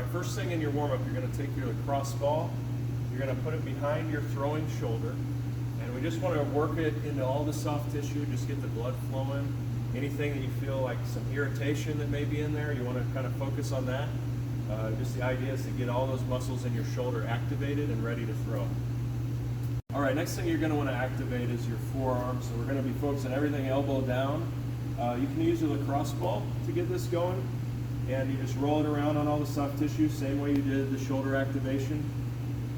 right, first thing in your warm-up, you're going to take your lacrosse ball, you're going to put it behind your throwing shoulder, and we just want to work it into all the soft tissue, just get the blood flowing. Anything that you feel like some irritation that may be in there, you want to kind of focus on that. Just the idea is to get all those muscles in your shoulder activated and ready to throw. All right, next thing you're going to want to activate is your forearm. So we're going to be focusing everything elbow down. You can use your lacrosse ball to get this going, and you just roll it around on all the soft tissue, same way you did the shoulder activation.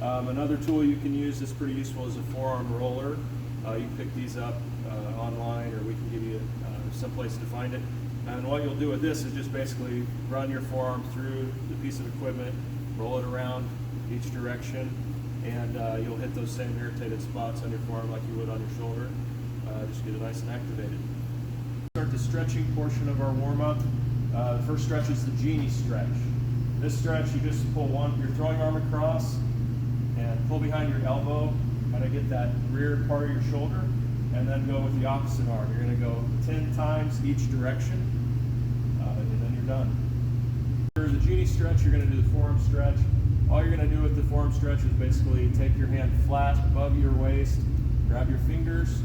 Another tool you can use that's pretty useful is a forearm roller. You can pick these up online, or we can give you some place to find it. And what you'll do with this is just basically run your forearm through the piece of equipment, roll it around each direction, and you'll hit those same irritated spots on your forearm like you would on your shoulder. Just get it nice and activated. Start the stretching portion of our warm-up. The first stretch is the genie stretch. This stretch, you just pull your throwing arm across and pull behind your elbow, kind of get that rear part of your shoulder, and then go with the opposite arm. You're going to go 10 times each direction, and then you're done. For the genie stretch, you're going to do the forearm stretch. All you're going to do with the forearm stretch is basically take your hand flat above your waist, grab your fingers,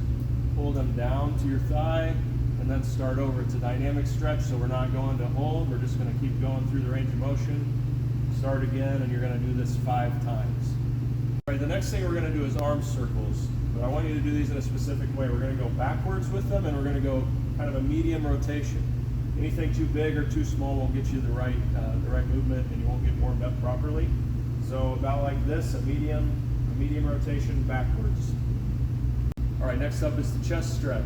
pull them down to your thigh, and then start over. It's a dynamic stretch, so we're not going to hold. We're just going to keep going through the range of motion. Start again, and you're going to do this 5 times. All right, the next thing we're going to do is arm circles. But I want you to do these in a specific way. We're going to go backwards with them, and we're going to go kind of a medium rotation. Anything too big or too small won't get you the right movement, and you won't get warmed up properly. So about like this, a medium rotation backwards. All right, next up is the chest stretch.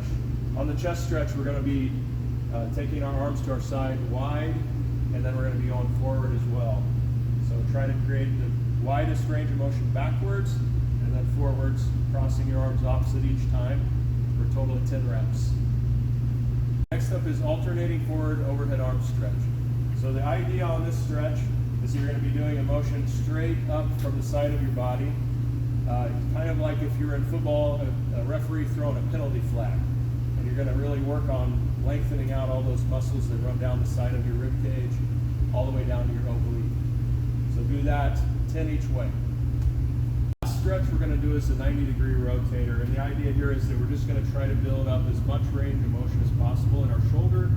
On the chest stretch, we're going to be taking our arms to our side wide, and then we're going to be going forward as well. So try to create the widest range of motion backwards, and then forwards, crossing your arms opposite each time for a total of 10 reps. Next up is alternating forward overhead arm stretch. So the idea on this stretch is you're going to be doing a motion straight up from the side of your body, kind of like if you're in football, a referee throwing a penalty flag, and you're going to really work on lengthening out all those muscles that run down the side of your rib cage, all the way down to your oblique. So do that 10 each way. Stretch we're going to do is a 90-degree rotator, and the idea here is that we're just going to try to build up as much range of motion as possible in our shoulder.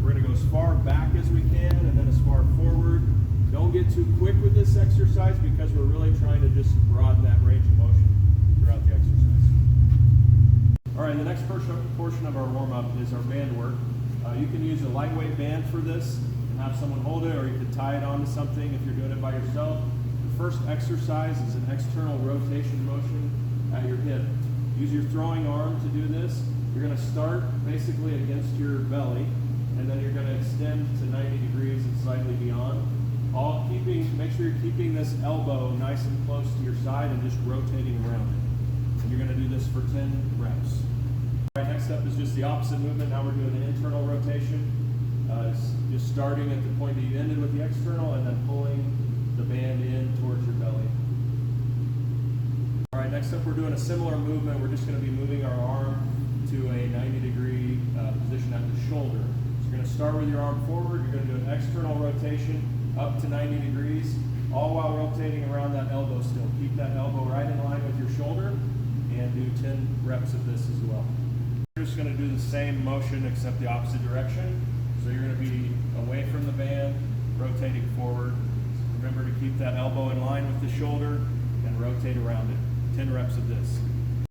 We're going to go as far back as we can and then as far forward. Don't get too quick with this exercise because we're really trying to just broaden that range of motion throughout the exercise. All right, the next portion of our warm-up is our band work. You can use a lightweight band for this and have someone hold it, or you can tie it onto something if you're doing it by yourself. First exercise is an external rotation motion at your hip. Use your throwing arm to do this. You're going to start basically against your belly, and then you're going to extend to 90 degrees and slightly beyond. Make sure you're keeping this elbow nice and close to your side and just rotating around it. And you're going to do this for 10 reps. All right, next up is just the opposite movement. Now we're doing an internal rotation. Just starting at the point that you ended with the external and then pulling the band in towards your belly. All right, next up we're doing a similar movement. We're just going to be moving our arm to a 90-degree position at the shoulder. So you're going to start with your arm forward. You're going to do an external rotation up to 90 degrees, all while rotating around that elbow still. Keep that elbow right in line with your shoulder, and do 10 reps of this as well. You're just going to do the same motion except the opposite direction. So you're going to be away from the band, rotating forward. Remember to keep that elbow in line with the shoulder and rotate around it. 10 reps of this.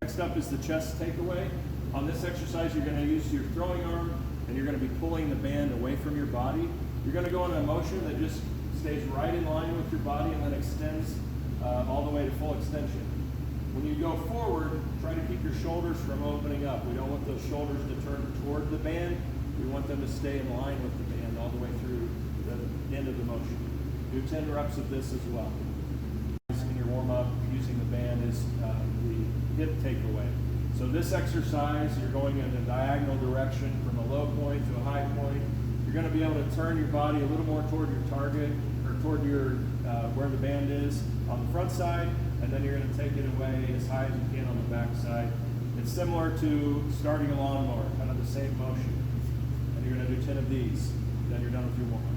Next up is the chest takeaway. On this exercise, you're going to use your throwing arm, and you're going to be pulling the band away from your body. You're going to go in a motion that just stays right in line with your body and then extends all the way to full extension. When you go forward, try to keep your shoulders from opening up. We don't want those shoulders to turn toward the band. We want them to stay in line with the band all the way through the end of the motion. Do 10 reps of this as well. In your warm-up, using the band is the hip takeaway. So this exercise, you're going in a diagonal direction from a low point to a high point. You're going to be able to turn your body a little more toward your target, or toward your where the band is on the front side, and then you're going to take it away as high as you can on the back side. It's similar to starting a lawnmower, kind of the same motion. And you're going to do 10 of these, then you're done with your warm-up.